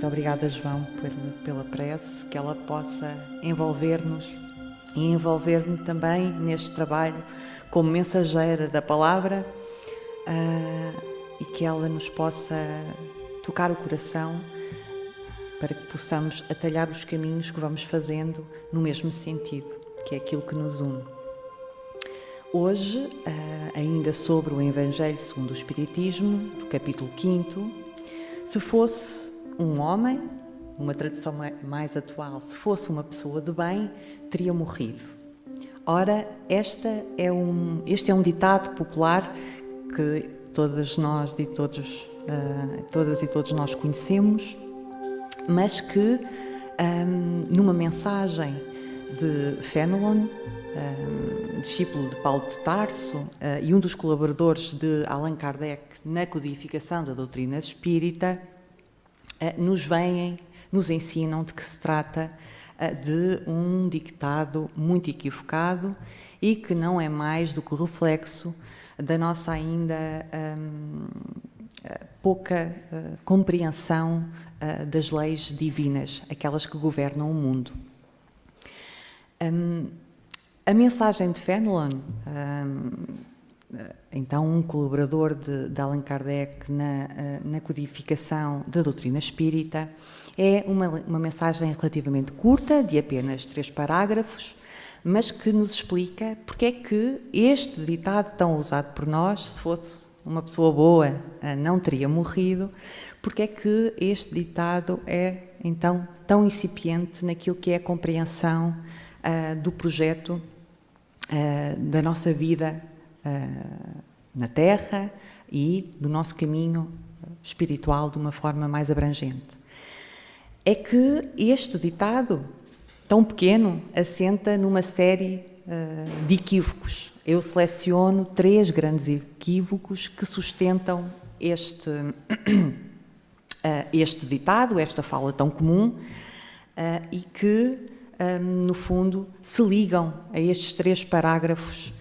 Muito obrigada, João, pela prece, que ela possa envolver-nos e envolver-me também neste trabalho como mensageira da palavra, e que ela nos possa tocar o coração para que possamos atalhar os caminhos que vamos fazendo no mesmo sentido, que é aquilo que nos une. Hoje, ainda sobre o Evangelho segundo o Espiritismo, do capítulo 5, se fosse um homem, uma tradução mais atual, se fosse uma pessoa de bem, teria morrido. Ora, este é um ditado popular que todas nós e todas e todos nós conhecemos, mas que numa mensagem de Fénelon, discípulo de Paulo de Tarso e um dos colaboradores de Allan Kardec na codificação da doutrina espírita, nos ensinam de que se trata de um ditado muito equivocado e que não é mais do que o reflexo da nossa ainda pouca compreensão das leis divinas, aquelas que governam o mundo. A mensagem de Fénelon, então um colaborador de Allan Kardec na codificação da doutrina espírita, é uma mensagem relativamente curta, de apenas 3 parágrafos, mas que nos explica porque é que este ditado tão usado por nós, se fosse uma pessoa boa, não teria morrido, porque é que este ditado é então tão incipiente naquilo que é a compreensão do projeto da nossa vida na Terra e do nosso caminho espiritual de uma forma mais abrangente. É que este ditado, tão pequeno, assenta numa série de equívocos. Eu seleciono 3 grandes equívocos que sustentam este ditado, esta fala tão comum, e que, no fundo, se ligam a estes 3 parágrafos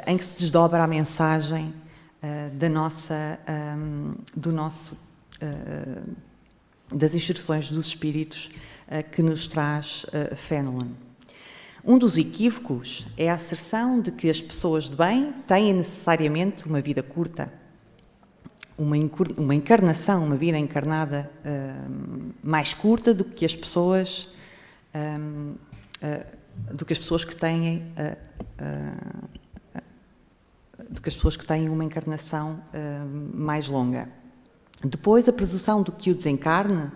em que se desdobra a mensagem das instruções dos Espíritos que nos traz Fénelon. Um dos equívocos é a asserção de que as pessoas de bem têm necessariamente uma vida curta, uma encarnação, uma vida encarnada mais curta do que as pessoas que têm uma encarnação mais longa. Depois, a presunção de que o desencarne,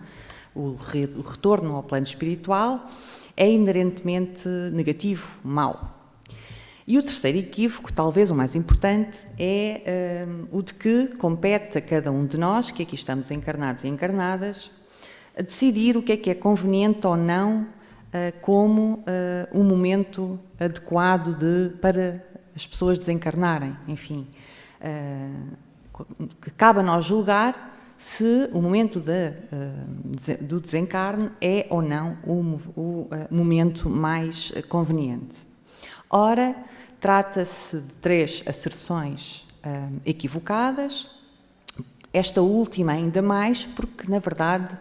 o retorno ao plano espiritual, é inerentemente negativo, mau. E o terceiro equívoco, talvez o mais importante, é o de que compete a cada um de nós, que aqui estamos encarnados e encarnadas, a decidir o que é conveniente ou não como um momento adequado para as pessoas desencarnarem. Enfim, que cabe a nós julgar se o momento do desencarne é ou não o momento mais conveniente. Ora, trata-se de 3 asserções equivocadas, esta última ainda mais, porque, na verdade,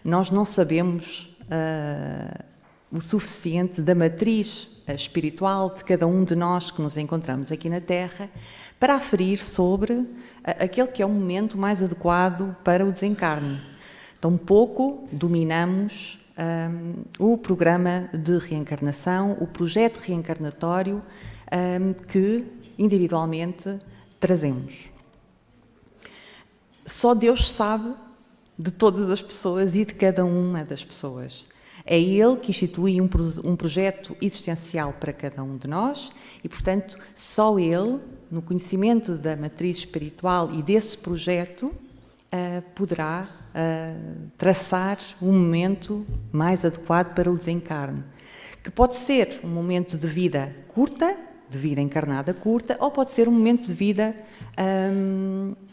nós não sabemos o suficiente da matriz espiritual de cada um de nós que nos encontramos aqui na Terra para aferir sobre aquele que é o momento mais adequado para o desencarne. Tampouco dominamos o programa de reencarnação, o projeto reencarnatório que individualmente trazemos. Só Deus sabe de todas as pessoas e de cada uma das pessoas. É Ele que institui um projeto existencial para cada um de nós e, portanto, só Ele, no conhecimento da matriz espiritual e desse projeto, poderá traçar um momento mais adequado para o desencarne, que pode ser um momento de vida curta, de vida encarnada curta, ou pode ser um momento de vida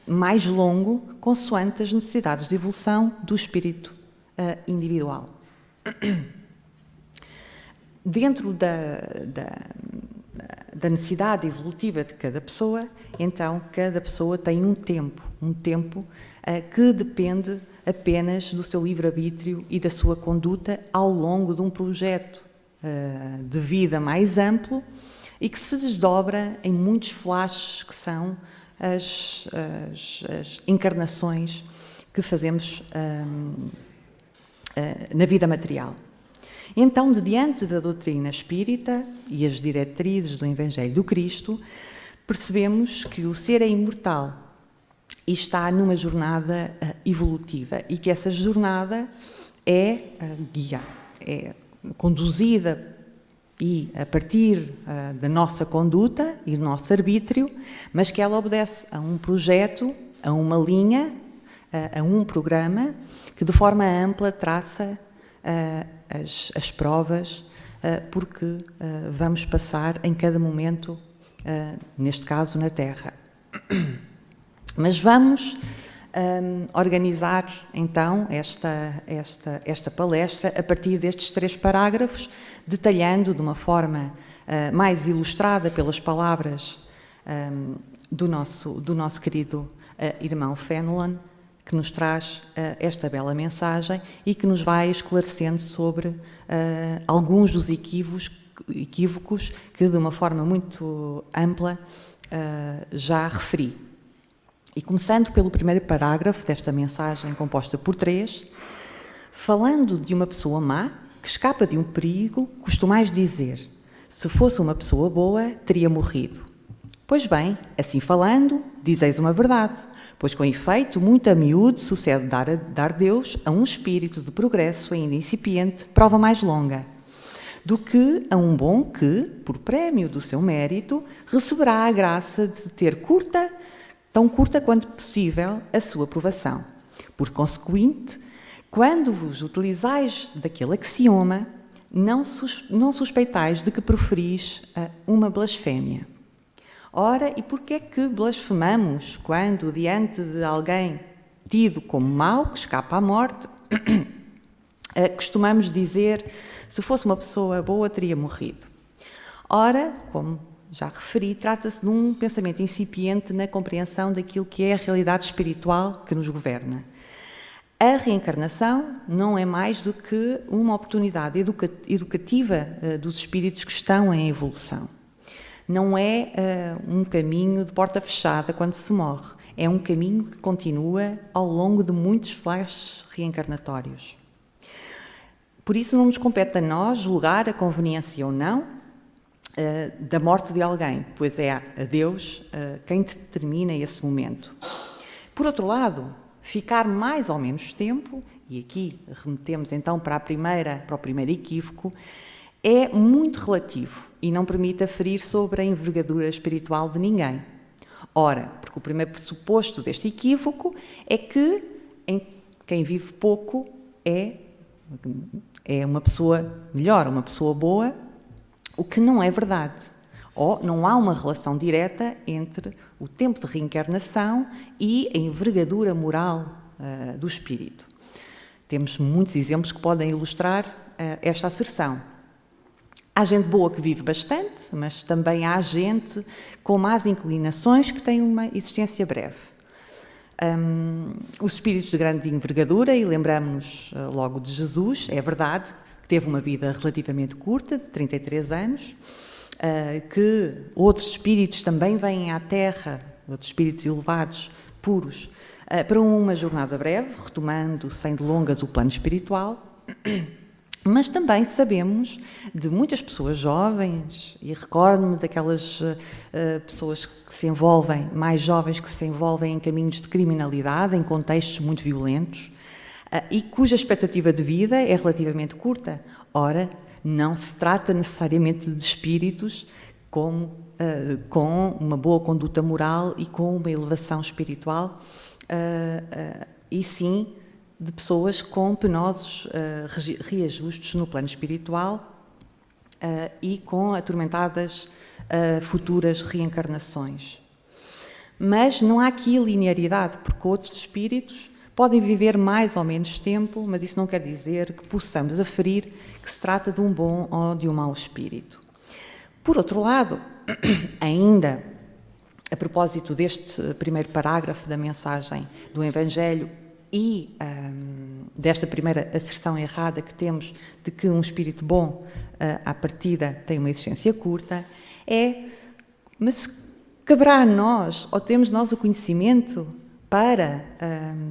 mais longo, consoante as necessidades de evolução do espírito individual. Dentro da necessidade evolutiva de cada pessoa, então cada pessoa tem um tempo que depende apenas do seu livre-arbítrio e da sua conduta ao longo de um projeto de vida mais amplo e que se desdobra em muitos flashes que são as encarnações que fazemos na vida material. Então, diante da doutrina espírita e as diretrizes do Evangelho do Cristo, percebemos que o ser é imortal e está numa jornada evolutiva e que essa jornada é conduzida e a partir da nossa conduta e do nosso arbítrio, mas que ela obedece a um projeto, a uma linha, a um programa que de forma ampla traça as provas porque vamos passar em cada momento, neste caso na Terra. Mas vamos organizar então esta palestra a partir destes 3 parágrafos, detalhando de uma forma mais ilustrada pelas palavras do nosso querido irmão Fenelon, que nos traz esta bela mensagem e que nos vai esclarecendo sobre alguns dos equívocos que de uma forma muito ampla já referi. E começando pelo primeiro parágrafo desta mensagem composta por 3, falando de uma pessoa má que escapa de um perigo, costumais dizer: se fosse uma pessoa boa, teria morrido. Pois bem, assim falando, dizeis uma verdade, pois com efeito, muito a miúdo sucede dar Deus a um espírito de progresso ainda incipiente, prova mais longa, do que a um bom que, por prémio do seu mérito, receberá a graça de ter tão curta quanto possível, a sua provação. Por conseguinte, quando vos utilizais daquele axioma, não suspeitais de que proferis uma blasfémia. Ora, e porquê é que blasfemamos quando, diante de alguém tido como mau, que escapa à morte, costumamos dizer, se fosse uma pessoa boa, teria morrido? Ora, como já referi, trata-se de um pensamento incipiente na compreensão daquilo que é a realidade espiritual que nos governa. A reencarnação não é mais do que uma oportunidade educativa dos espíritos que estão em evolução. Não é um caminho de porta fechada quando se morre. É um caminho que continua ao longo de muitos flashes reencarnatórios. Por isso não nos compete a nós julgar a conveniência ou não da morte de alguém, pois é a Deus quem determina esse momento. Por outro lado, ficar mais ou menos tempo, e aqui remetemos então para o primeiro equívoco, é muito relativo e não permite aferir sobre a envergadura espiritual de ninguém. Ora, porque o primeiro pressuposto deste equívoco é que quem vive pouco é uma pessoa melhor, uma pessoa boa, o que não é verdade. Ou não há uma relação direta entre o tempo de reencarnação e a envergadura moral do espírito. Temos muitos exemplos que podem ilustrar esta asserção. Há gente boa que vive bastante, mas também há gente com más inclinações que tem uma existência breve. Os espíritos de grande envergadura, e lembramos-nos logo de Jesus, é verdade, que teve uma vida relativamente curta, de 33 anos, que outros espíritos também vêm à Terra, outros espíritos elevados, puros, para uma jornada breve, retomando sem delongas o plano espiritual. Mas também sabemos de muitas pessoas jovens, e recordo-me daquelas pessoas que se envolvem, mais jovens que se envolvem em caminhos de criminalidade, em contextos muito violentos, e cuja expectativa de vida é relativamente curta. Ora, não se trata necessariamente de espíritos com uma boa conduta moral e com uma elevação espiritual, e sim de pessoas com penosos reajustes no plano espiritual e com atormentadas futuras reencarnações. Mas não há aqui linearidade, porque outros espíritos podem viver mais ou menos tempo, mas isso não quer dizer que possamos aferir que se trata de um bom ou de um mau espírito. Por outro lado, ainda a propósito deste primeiro parágrafo da mensagem do Evangelho e desta primeira asserção errada que temos de que um espírito bom, à partida, tem uma existência curta, mas caberá a nós, ou temos nós o conhecimento para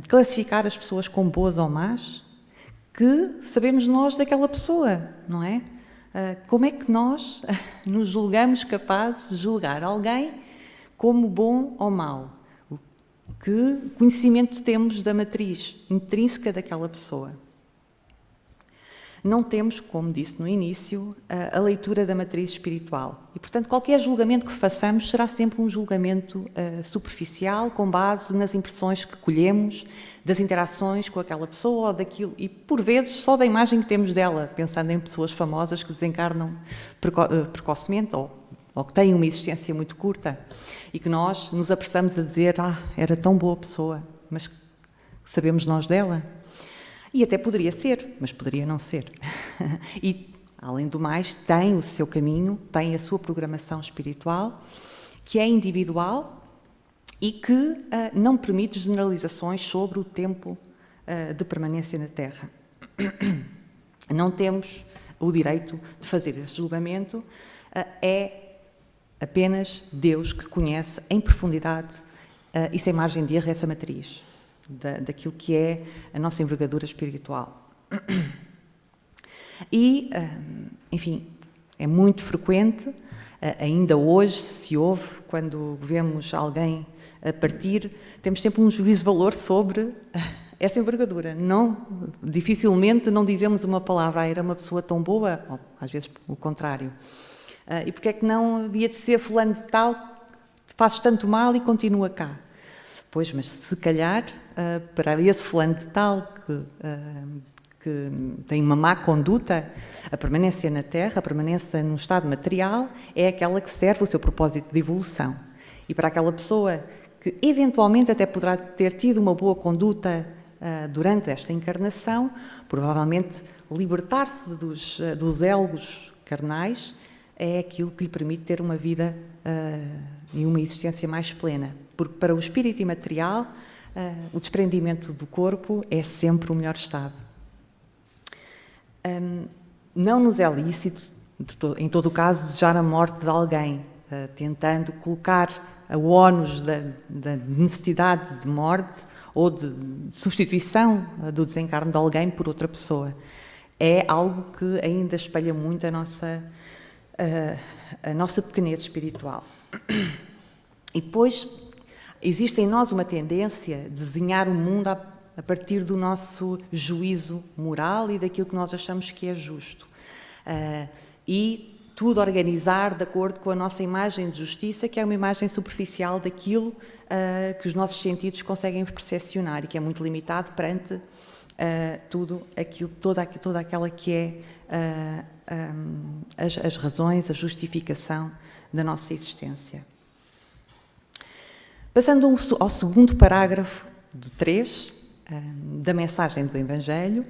classificar as pessoas como boas ou más? Que sabemos nós daquela pessoa, não é? Como é que nós nos julgamos capazes de julgar alguém como bom ou mau? Que conhecimento temos da matriz intrínseca daquela pessoa? Não temos, como disse no início, a leitura da matriz espiritual. E, portanto, qualquer julgamento que façamos será sempre um julgamento superficial, com base nas impressões que colhemos, das interações com aquela pessoa ou daquilo, e por vezes só da imagem que temos dela, pensando em pessoas famosas que desencarnam precocemente ou que têm uma existência muito curta e que nós nos apressamos a dizer: era tão boa pessoa, mas sabemos nós dela? E até poderia ser, mas poderia não ser. E, além do mais, tem o seu caminho, tem a sua programação espiritual, que é individual e que não permite generalizações sobre o tempo de permanência na Terra. Não temos o direito de fazer esse julgamento, é apenas Deus que conhece em profundidade e sem margem de erro essa matriz daquilo que é a nossa envergadura espiritual. E, enfim, é muito frequente, ainda hoje se ouve, quando vemos alguém a partir, temos sempre um juízo de valor sobre essa envergadura. Dificilmente não dizemos uma palavra: era uma pessoa tão boa, ou às vezes o contrário. E porque é que não havia de ser fulano de tal, faz tanto mal e continua cá? Pois, mas se calhar, para esse fulano de tal que tem uma má conduta, a permanência na Terra, a permanência no estado material, é aquela que serve o seu propósito de evolução. E para aquela pessoa que eventualmente até poderá ter tido uma boa conduta durante esta encarnação, provavelmente libertar-se dos elos carnais é aquilo que lhe permite ter uma vida e uma existência mais plena. Porque para o espírito imaterial, o desprendimento do corpo é sempre o melhor estado. Não nos é lícito, em todo o caso, desejar a morte de alguém, tentando colocar o ónus da necessidade de morte ou de substituição do desencarne de alguém por outra pessoa. É algo que ainda espelha muito a nossa pequenez espiritual. E depois existe em nós uma tendência de desenhar o mundo a partir do nosso juízo moral e daquilo que nós achamos que é justo. E tudo organizar de acordo com a nossa imagem de justiça, que é uma imagem superficial daquilo que os nossos sentidos conseguem percepcionar e que é muito limitado perante toda aquela que é as razões, a justificação da nossa existência. Passando ao segundo parágrafo do 3 da mensagem do Evangelho: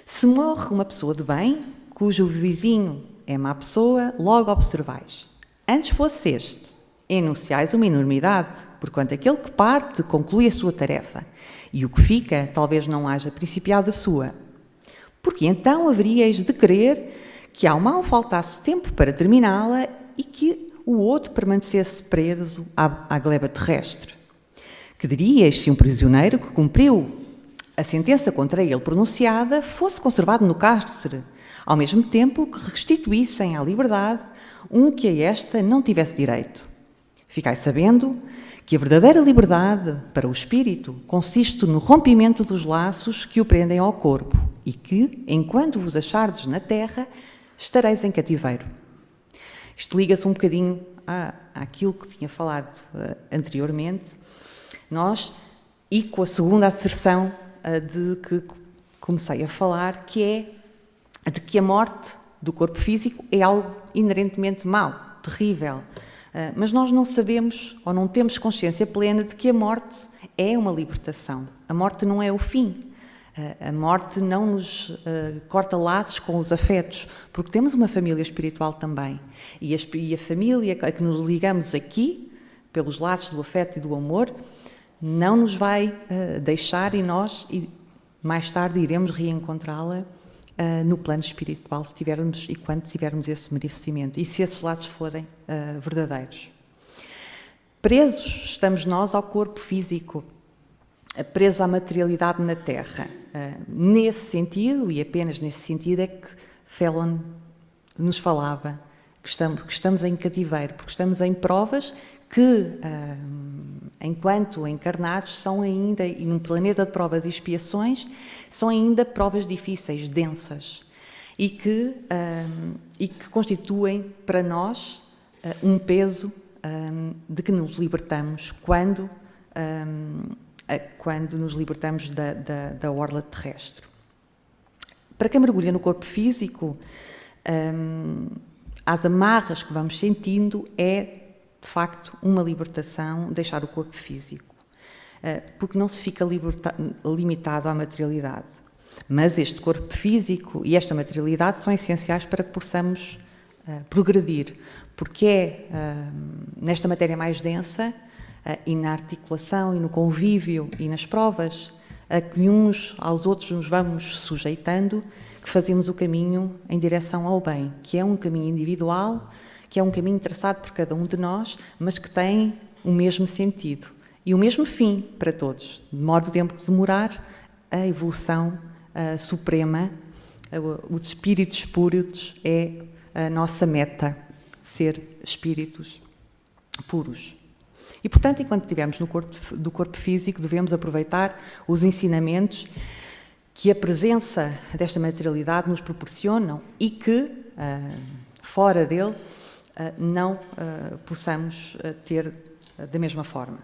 se morre uma pessoa de bem, cujo vizinho é má pessoa, logo observais. Antes fosse este, enunciais uma enormidade, porquanto aquele que parte conclui a sua tarefa, e o que fica talvez não haja principiado a sua. Porque então haveríeis de querer que ao mal faltasse tempo para terminá-la e que o outro permanecesse preso à gleba terrestre. Que diríeis se um prisioneiro que cumpriu a sentença contra ele pronunciada fosse conservado no cárcere, ao mesmo tempo que restituíssem à liberdade um que a esta não tivesse direito? Ficai sabendo que a verdadeira liberdade para o espírito consiste no rompimento dos laços que o prendem ao corpo e que, enquanto vos achardes na terra, estareis em cativeiro. Isto liga-se um bocadinho àquilo que tinha falado anteriormente, e com a segunda asserção de que comecei a falar, que é de que a morte do corpo físico é algo inerentemente mau, terrível. Mas nós não sabemos ou não temos consciência plena de que a morte é uma libertação. A morte não é o fim. A morte não nos corta laços com os afetos, porque temos uma família espiritual também. E a família a que nos ligamos aqui, pelos laços do afeto e do amor, não nos vai deixar e mais tarde iremos reencontrá-la no plano espiritual, se tivermos e quando tivermos esse merecimento, e se esses laços forem verdadeiros. Presos estamos nós ao corpo físico, presos à materialidade na Terra. Nesse sentido, e apenas nesse sentido, é que Phelan nos falava que estamos em cativeiro, porque estamos em provas que, enquanto encarnados, são ainda, e num planeta de provas e expiações, são ainda provas difíceis, densas, e que constituem para nós um peso de que nos libertamos quando nos libertamos da orla terrestre. Para quem mergulha no corpo físico, as amarras que vamos sentindo é, de facto, uma libertação, deixar o corpo físico, porque não se fica limitado à materialidade. Mas este corpo físico e esta materialidade são essenciais para que possamos progredir, porque é nesta matéria mais densa e na articulação e no convívio e nas provas a que uns aos outros nos vamos sujeitando, que fazemos o caminho em direção ao bem, que é um caminho individual, que é um caminho traçado por cada um de nós, mas que tem o mesmo sentido e o mesmo fim para todos. Demora o tempo que demorar, a evolução suprema, os espíritos puros é a nossa meta, ser espíritos puros. E, portanto, enquanto estivermos do corpo físico, devemos aproveitar os ensinamentos que a presença desta materialidade nos proporcionam e que, fora dele, não possamos ter da mesma forma.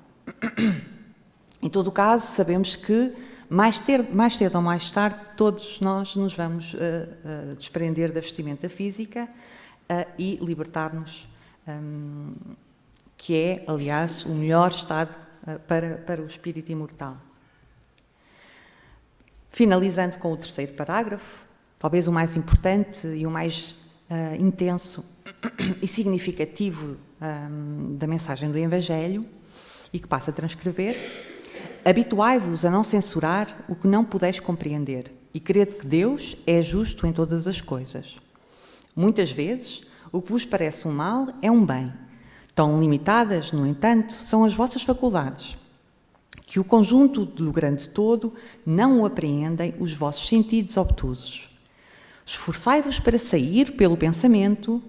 Em todo o caso, sabemos que mais cedo ou mais tarde todos nós nos vamos desprender da vestimenta física e libertar-nos, que é, aliás, o melhor estado para o espírito imortal. Finalizando com o terceiro parágrafo, talvez o mais importante e o mais intenso e significativo da mensagem do Evangelho, e que passo a transcrever: habituai-vos a não censurar o que não pudeis compreender e crede que Deus é justo em todas as coisas. Muitas vezes, o que vos parece um mal é um bem. Tão limitadas, no entanto, são as vossas faculdades, que o conjunto do grande todo não o apreendem os vossos sentidos obtusos. Esforçai-vos para sair pelo pensamento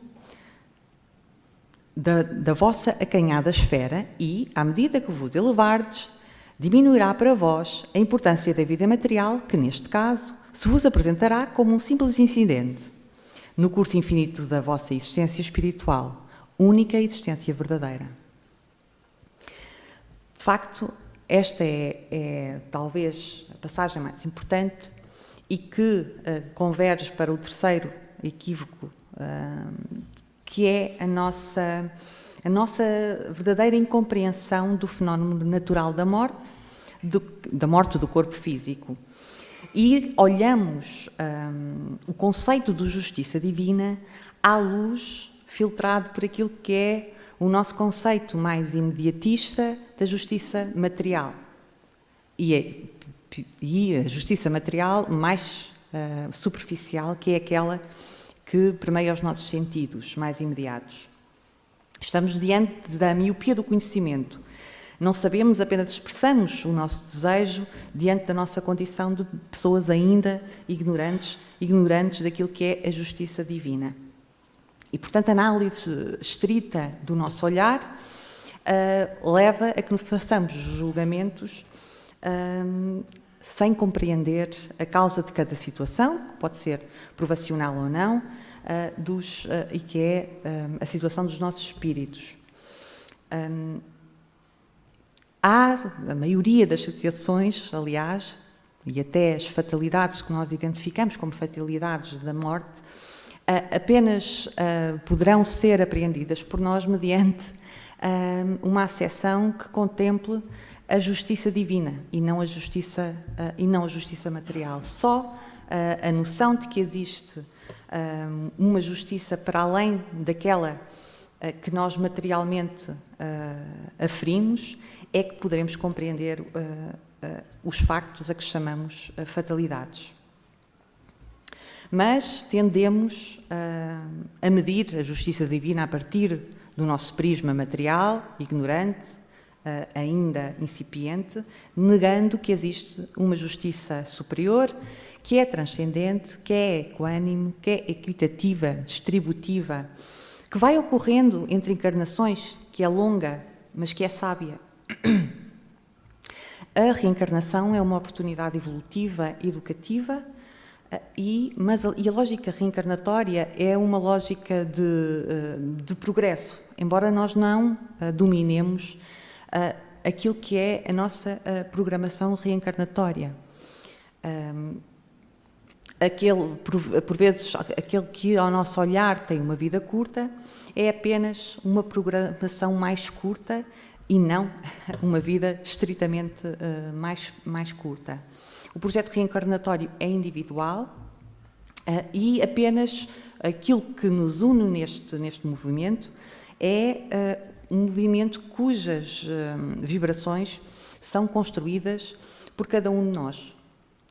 da vossa acanhada esfera e, à medida que vos elevardes, diminuirá para vós a importância da vida material que, neste caso, se vos apresentará como um simples incidente no curso infinito da vossa existência espiritual, única existência verdadeira. De facto, esta é talvez a passagem mais importante e que converge para o terceiro equívoco, que é a nossa verdadeira incompreensão do fenómeno natural da morte do corpo físico. E olhamos o conceito de justiça divina à luz filtrado por aquilo que é o nosso conceito mais imediatista da justiça material. E a justiça material mais superficial, que é aquela que permeia os nossos sentidos mais imediatos. Estamos diante da miopia do conhecimento. Não sabemos, apenas expressamos o nosso desejo diante da nossa condição de pessoas ainda ignorantes daquilo que é a justiça divina. E, portanto, a análise estrita do nosso olhar leva a que nos façamos julgamentos sem compreender a causa de cada situação, que pode ser provacional ou não, e que é a situação dos nossos espíritos. A maioria das situações, aliás, e até as fatalidades que nós identificamos como fatalidades da morte, apenas poderão ser apreendidas por nós mediante uma acessão que contemple a justiça divina e não a justiça material. Só a noção de que existe uma justiça para além daquela que nós materialmente aferimos é que poderemos compreender os factos a que chamamos fatalidades. Mas tendemos a medir a justiça divina a partir do nosso prisma material, ignorante, ainda incipiente, negando que existe uma justiça superior, que é transcendente, que é equânime, que é equitativa, distributiva, que vai ocorrendo entre encarnações, que é longa, mas que é sábia. A reencarnação é uma oportunidade evolutiva, educativa, mas a lógica reencarnatória é uma lógica de progresso, embora nós não dominemos aquilo que é a nossa programação reencarnatória. Por vezes, aquele que ao nosso olhar tem uma vida curta é apenas uma programação mais curta e não uma vida estritamente mais curta. O projeto reencarnatório é individual e apenas aquilo que nos une neste movimento é um movimento cujas vibrações são construídas por cada um de nós,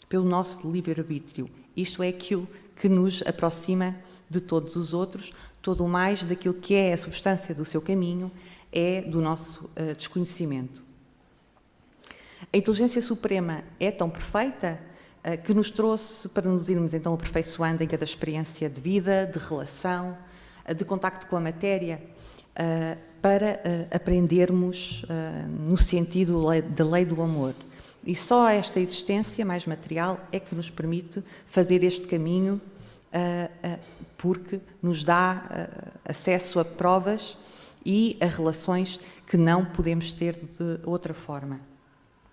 pelo nosso livre-arbítrio. Isto é aquilo que nos aproxima de todos os outros, todo o mais daquilo que é a substância do seu caminho é do nosso desconhecimento. A inteligência suprema é tão perfeita que nos trouxe para nos irmos então aperfeiçoando em cada experiência de vida, de relação, de contacto com a matéria, para aprendermos no sentido da lei do amor. E só esta existência mais material é que nos permite fazer este caminho, porque nos dá acesso a provas e a relações que não podemos ter de outra forma.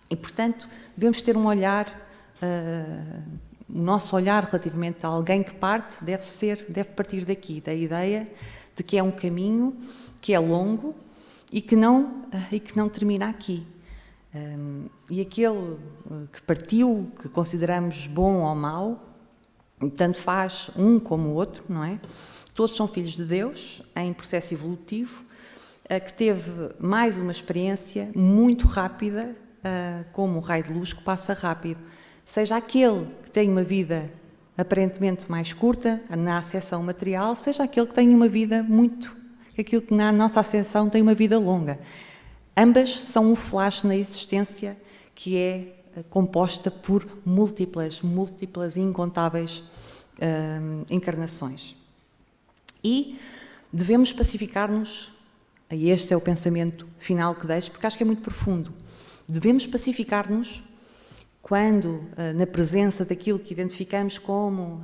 E, portanto, devemos ter um olhar, o nosso olhar relativamente a alguém que parte deve partir daqui, da ideia de que é um caminho que é longo e que não termina aqui. E aquele que partiu, que consideramos bom ou mau, tanto faz um como o outro, não é? Todos são filhos de Deus, em processo evolutivo, que teve mais uma experiência muito rápida, como um raio de luz que passa rápido. Seja aquele que tem uma vida aparentemente mais curta, na acessão material, seja aquele que tem uma vida aquilo que na nossa acessão tem uma vida longa. Ambas são um flash na existência que é composta por múltiplas e incontáveis encarnações. E devemos pacificar-nos, e este é o pensamento final que deixo, porque acho que é muito profundo. Devemos pacificar-nos quando, na presença daquilo que identificamos como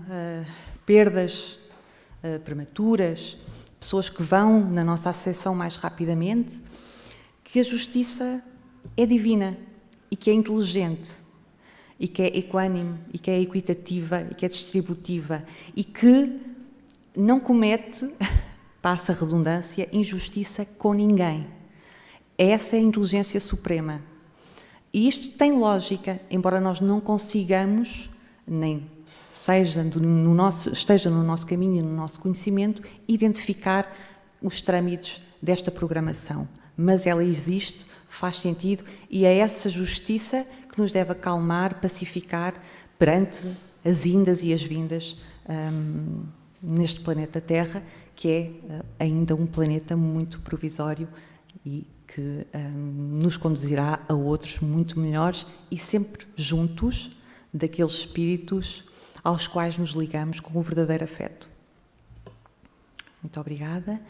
perdas prematuras, pessoas que vão na nossa acessão mais rapidamente, que a justiça é divina e que é inteligente e que é equânime e que é equitativa e que é distributiva e que não comete, passa a redundância, injustiça com ninguém. Essa é a inteligência suprema. E isto tem lógica, embora nós não consigamos, nem esteja no nosso caminho e no nosso conhecimento, identificar os trâmites desta programação. Mas ela existe, faz sentido, e é essa justiça que nos deve acalmar, pacificar perante as indas e as vindas neste planeta Terra, que é ainda um planeta muito provisório e que nos conduzirá a outros muito melhores e sempre juntos daqueles espíritos aos quais nos ligamos com o verdadeiro afeto. Muito obrigada.